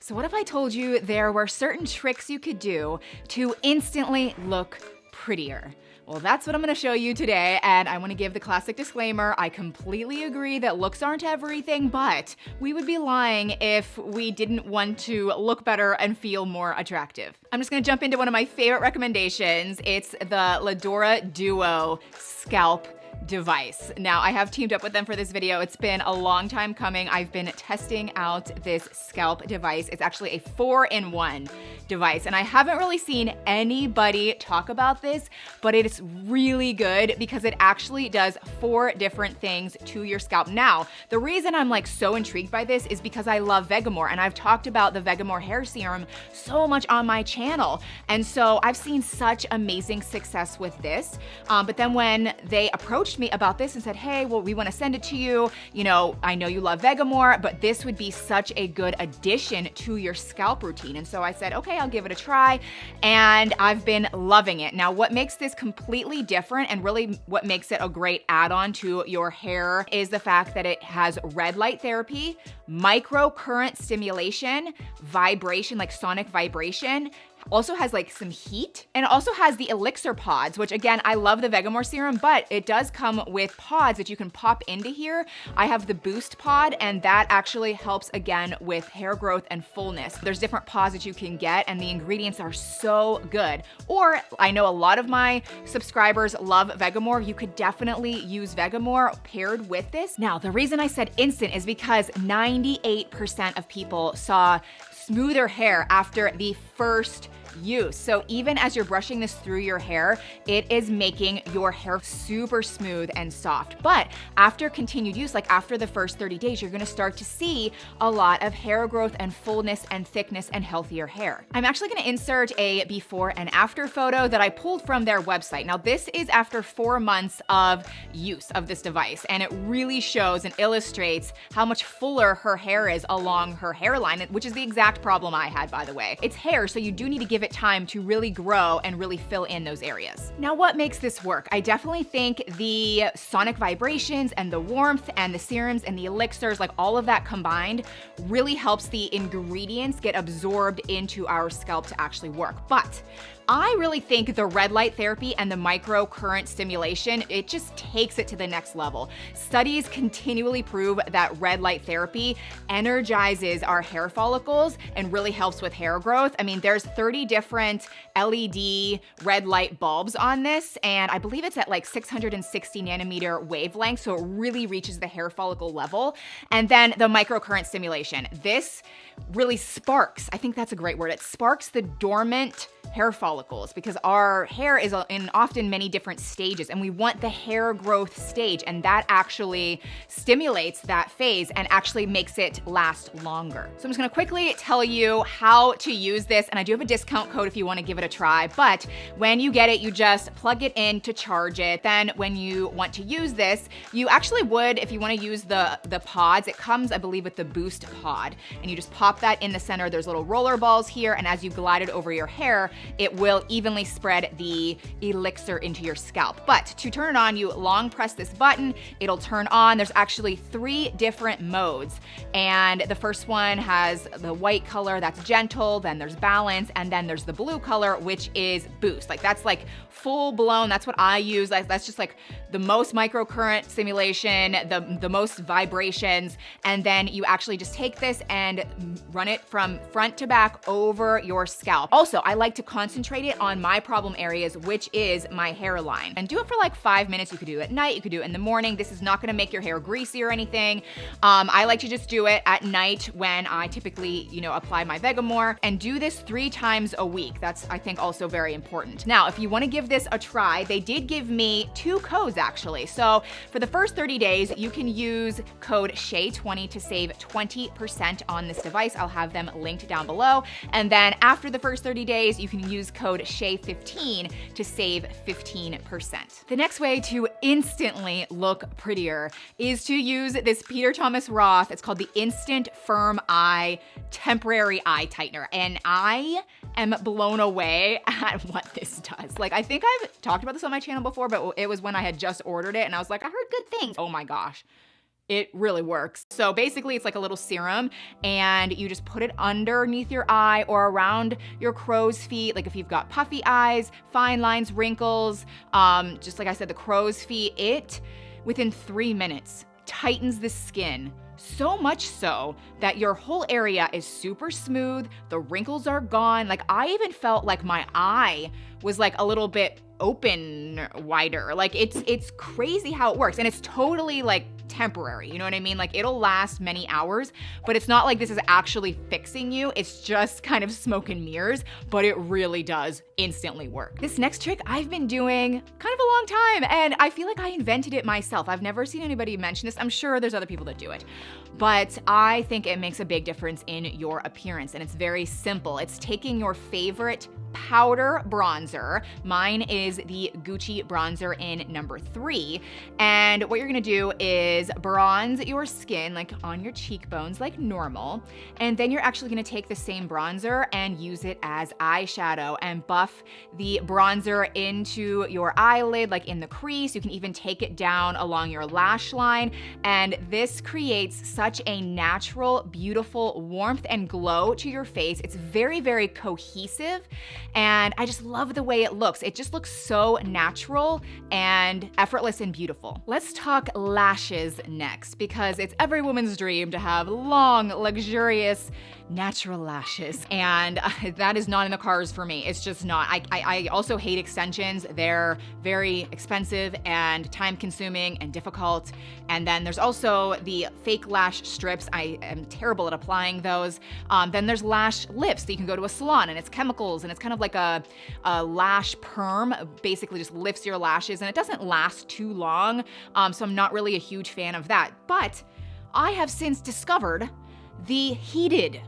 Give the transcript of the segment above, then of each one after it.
So what if I told you there were certain tricks you could do to instantly look prettier? Well, that's what I'm gonna show you today, and I wanna give the classic disclaimer. I completely agree that looks aren't everything, but we would be lying if we didn't want to look better and feel more attractive. I'm just gonna jump into one of my favorite recommendations. It's the Ladora Duo Scalp device. Now, I have teamed up with them for this video. It's been a long time coming. I've been testing out this scalp device. It's actually a 4-in-1 device, and I haven't really seen anybody talk about this, but it is really good because it actually does 4 different things to your scalp. Now, the reason I'm like so intrigued by this is because I love Vegamour, and I've talked about the Vegamour hair serum so much on my channel, and so I've seen such amazing success with this. But then when they approached me about this and said, hey, well, we want to send it to you. You know, I know you love Vegamour, but this would be such a good addition to your scalp routine. And so I said, okay, I'll give it a try. And I've been loving it. Now, what makes this completely different and really what makes it a great add-on to your hair is the fact that it has red light therapy, microcurrent stimulation, vibration, like sonic vibration, also has like some heat, and it also has the elixir pods, which again, I love the Vegamour serum, but it does come with pods that you can pop into here. I have the boost pod, and that actually helps again with hair growth and fullness. There's different pods that you can get, and the ingredients are so good. Or I know a lot of my subscribers love Vegamour. You could definitely use Vegamour paired with this. Now, the reason I said instant is because 98% of people saw smoother hair after the first use. So even as you're brushing this through your hair, it is making your hair super smooth and soft. But after continued use, like after the first 30 days, you're gonna start to see a lot of hair growth and fullness and thickness and healthier hair. I'm actually gonna insert a before and after photo that I pulled from their website. Now, this is after 4 months of use of this device, and it really shows and illustrates how much fuller her hair is along her hairline, which is the exact problem I had, by the way. It's hair, so you do need to give it time to really grow and really fill in those areas. Now, what makes this work? I definitely think the sonic vibrations and the warmth and the serums and the elixirs, like all of that combined, really helps the ingredients get absorbed into our scalp to actually work. But I really think the red light therapy and the microcurrent stimulation, it just takes it to the next level. Studies continually prove that red light therapy energizes our hair follicles and really helps with hair growth. I mean, there's 30 different LED red light bulbs on this, and I believe it's at like 660 nanometer wavelength, so it really reaches the hair follicle level. And then the microcurrent stimulation. This really sparks, I think that's a great word, it sparks the dormant hair follicles, because our hair is in often many different stages, and we want the hair growth stage, and that actually stimulates that phase and actually makes it last longer. So I'm just gonna quickly tell you how to use this, and I do have a discount code if you wanna give it a try, but when you get it, you just plug it in to charge it. Then when you want to use this, you actually would, if you wanna use the pods, it comes, I believe, with the boost pod, and you just pop that in the center. There's little roller balls here, and as you glide it over your hair, it will evenly spread the elixir into your scalp. But to turn it on, you long press this button, it'll turn on. There's actually 3 different modes. And the first one has the white color, that's gentle, then there's balance, and then there's the blue color, which is boost. Like that's like full blown, that's what I use. That's just like the most microcurrent stimulation, the most vibrations, and then you actually just take this and run it from front to back over your scalp. Also, I like to concentrate it on my problem areas, which is my hairline. And do it for like 5 minutes. You could do it at night, you could do it in the morning. This is not gonna make your hair greasy or anything. I like to just do it at night when I typically, apply my Vegamour, and do this 3 times a week. That's, I think, also very important. Now, if you wanna give this a try, they did give me 2 codes actually. So for the first 30 days, you can use code SHAY20 to save 20% on this device. I'll have them linked down below. And then after the first 30 days, you can use code SHAY15 to save 15%. The next way to instantly look prettier is to use this Peter Thomas Roth. It's called the Instant Firm Eye Temporary Eye Tightener. And I am blown away at what this does. Like, I think I've talked about this on my channel before, but it was when I had just ordered it and I was like, I heard good things. Oh my gosh. It really works. So basically it's like a little serum and you just put it underneath your eye or around your crow's feet. Like if you've got puffy eyes, fine lines, wrinkles, just like I said, the crow's feet, it within 3 minutes tightens the skin. So much so that your whole area is super smooth, the wrinkles are gone. Like I even felt like my eye was like a little bit open wider. Like it's crazy how it works. And it's totally like temporary, you know what I mean? Like it'll last many hours, but it's not like this is actually fixing you. It's just kind of smoke and mirrors, but it really does instantly work. This next trick I've been doing kind of a long time, and I feel like I invented it myself. I've never seen anybody mention this. I'm sure there's other people that do it, but I think it makes a big difference in your appearance, and it's very simple. It's taking your favorite powder bronzer. Mine is the Gucci bronzer in number 3. And what you're gonna do is bronze your skin like on your cheekbones like normal. And then you're actually gonna take the same bronzer and use it as eyeshadow and buff the bronzer into your eyelid, like in the crease. You can even take it down along your lash line. And this creates such a natural, beautiful warmth and glow to your face. It's very, very cohesive. And I just love the way it looks. It just looks so natural and effortless and beautiful. Let's talk lashes next, because it's every woman's dream to have long, luxurious, natural lashes. And that is not in the cards for me. It's just not. I also hate extensions. They're very expensive and time consuming and difficult. And then there's also the fake lash strips. I am terrible at applying those. Then there's lash lifts that you can go to a salon, and it's chemicals, and it's kind of like a lash perm, basically just lifts your lashes, and it doesn't last too long. So I'm not really a huge fan of that. But I have since discovered the heated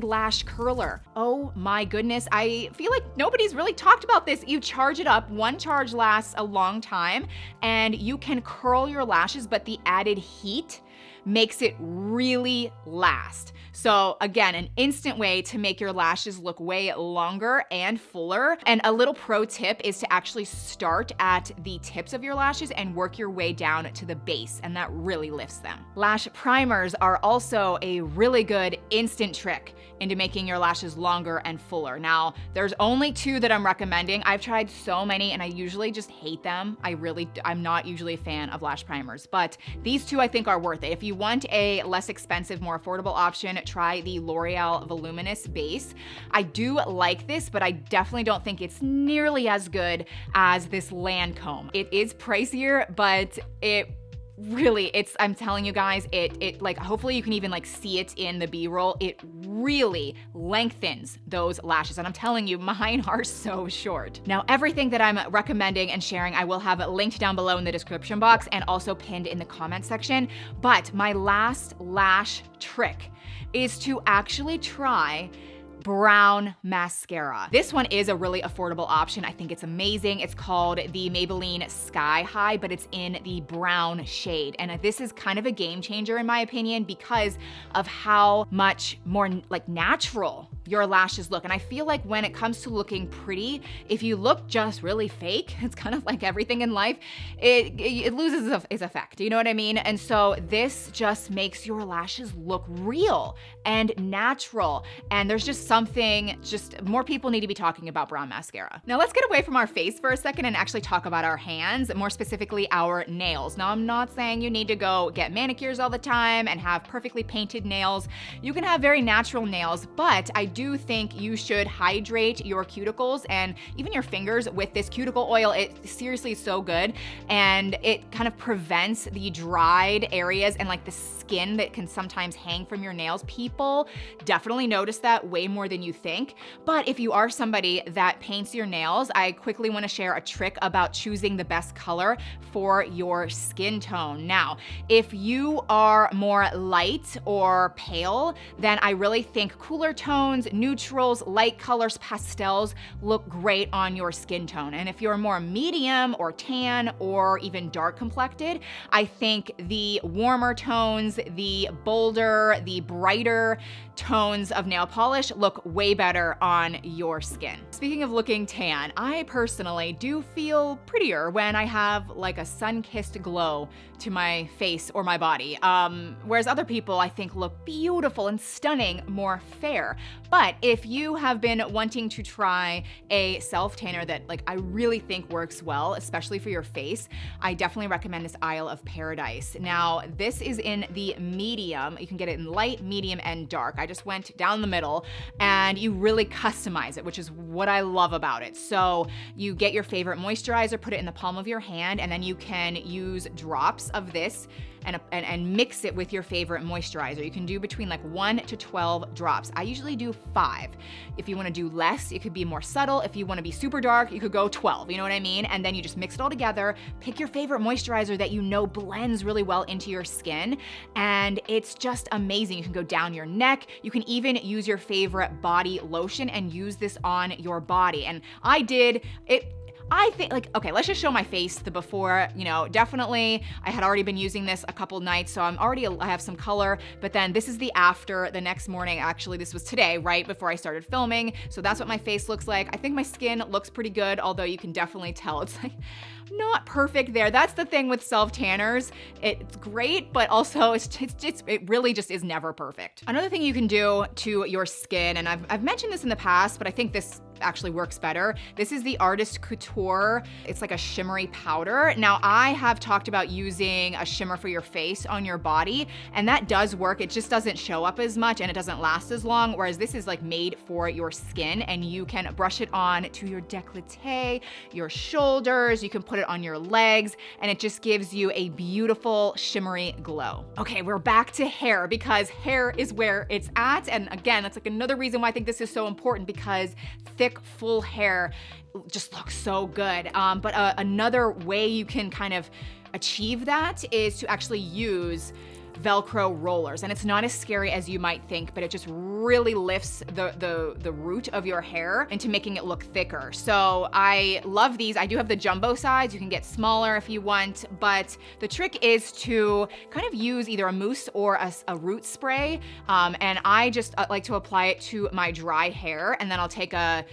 lash curler. Oh my goodness, I feel like nobody's really talked about this. You charge it up, one charge lasts a long time, and you can curl your lashes, but the added heat makes it really last. So again, an instant way to make your lashes look way longer and fuller. And a little pro tip is to actually start at the tips of your lashes and work your way down to the base, and that really lifts them. Lash primers are also a really good instant trick into making your lashes longer and fuller. Now, there's only 2 that I'm recommending. I've tried so many and I usually just hate them. I'm not usually a fan of lash primers, but these 2 I think are worth it. If you want a less expensive, more affordable option, try the L'Oreal Voluminous Base. I do like this, but I definitely don't think it's nearly as good as this Lancome. It is pricier, but I'm telling you guys, it like, hopefully you can even like see it in the B-roll. It really lengthens those lashes. And I'm telling you, mine are so short. Now, everything that I'm recommending and sharing, I will have linked down below in the description box and also pinned in the comment section. But my last lash trick is to actually try brown mascara. This one is a really affordable option. I think it's amazing. It's called the Maybelline Sky High, but it's in the brown shade. And this is kind of a game changer in my opinion because of how much more like natural your lashes look. And I feel like when it comes to looking pretty, if you look just really fake, it's kind of like everything in life, it loses its effect. You know what I mean? And so this just makes your lashes look real and natural. And there's just more people need to be talking about brown mascara. Now let's get away from our face for a second and actually talk about our hands, more specifically our nails. Now I'm not saying you need to go get manicures all the time and have perfectly painted nails. You can have very natural nails, but I do think you should hydrate your cuticles and even your fingers with this cuticle oil. It seriously is so good, and it kind of prevents the dried areas and like the skin that can sometimes hang from your nails. People definitely notice that way more than you think. But if you are somebody that paints your nails, I quickly want to share a trick about choosing the best color for your skin tone. Now, if you are more light or pale, then I really think cooler tones tones, neutrals, light colors, pastels look great on your skin tone. And if you're more medium or tan or even dark complected, I think the warmer tones, the bolder, the brighter tones of nail polish look way better on your skin. Speaking of looking tan, I personally do feel prettier when I have like a sun-kissed glow to my face or my body. Whereas other people I think look beautiful and stunning, more fair. But if you have been wanting to try a self-tanner that like I really think works well, especially for your face, I definitely recommend this Isle of Paradise. Now, this is in the medium. You can get it in light, medium, and dark. I just went down the middle, and you really customize it, which is what I love about it. So you get your favorite moisturizer, put it in the palm of your hand, and then you can use drops of this and mix it with your favorite moisturizer. You can do between like 1 to 12 drops. I usually do 5. If you wanna do less, it could be more subtle. If you wanna be super dark, you could go 12, you know what I mean? And then you just mix it all together, pick your favorite moisturizer that you know blends really well into your skin, and it's just amazing. You can go down your neck. You can even use your favorite body lotion and use this on your body. And I did it. I think, like, okay, let's just show my face, the before, you know, definitely, I had already been using this a couple nights, so I have some color, but then this is the after, the next morning. Actually, this was today, right before I started filming, so that's what my face looks like. I think my skin looks pretty good, although you can definitely tell it's like not perfect there. That's the thing with self-tanners. It's great, but also it really just is never perfect. Another thing you can do to your skin, and I've mentioned this in the past, but I think this actually works better. This is the Artist Couture. It's like a shimmery powder. Now, I have talked about using a shimmer for your face on your body, and that does work. It just doesn't show up as much and it doesn't last as long, whereas this is like made for your skin, and you can brush it on to your décolleté, your shoulders, you can put it on your legs, and it just gives you a beautiful shimmery glow. Okay, we're back to hair, because hair is where it's at, and again, that's like another reason why I think this is so important, because thick, full hair just looks so good. But another way you can kind of achieve that is to actually use Velcro rollers. And it's not as scary as you might think, but it just really lifts the root of your hair into making it look thicker. So I love these. I do have the jumbo size. You can get smaller if you want, but the trick is to kind of use either a mousse or a root spray. And I just like to apply it to my dry hair, and then I'll take a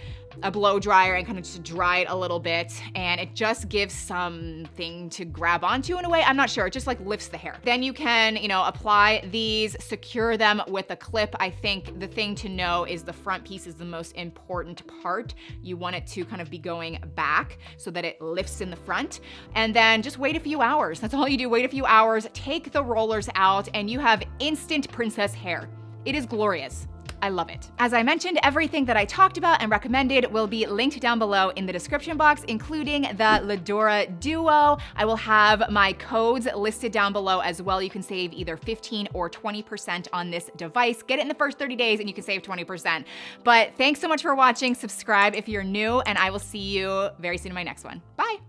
blow dryer and kind of just dry it a little bit, and it just gives something to grab onto in a way. I'm not sure, it just like lifts the hair. Then you can, you know, apply these, secure them with a clip. I think the thing to know is the front piece is the most important part. You want it to kind of be going back so that it lifts in the front, and then just wait a few hours. That's all you do, wait a few hours, take the rollers out, and you have instant princess hair. It is glorious. I love it. As I mentioned, everything that I talked about and recommended will be linked down below in the description box, including the Ledora Duo. I will have my codes listed down below as well. You can save either 15 or 20% on this device. Get it in the first 30 days and you can save 20%. But thanks so much for watching. Subscribe if you're new, and I will see you very soon in my next one. Bye.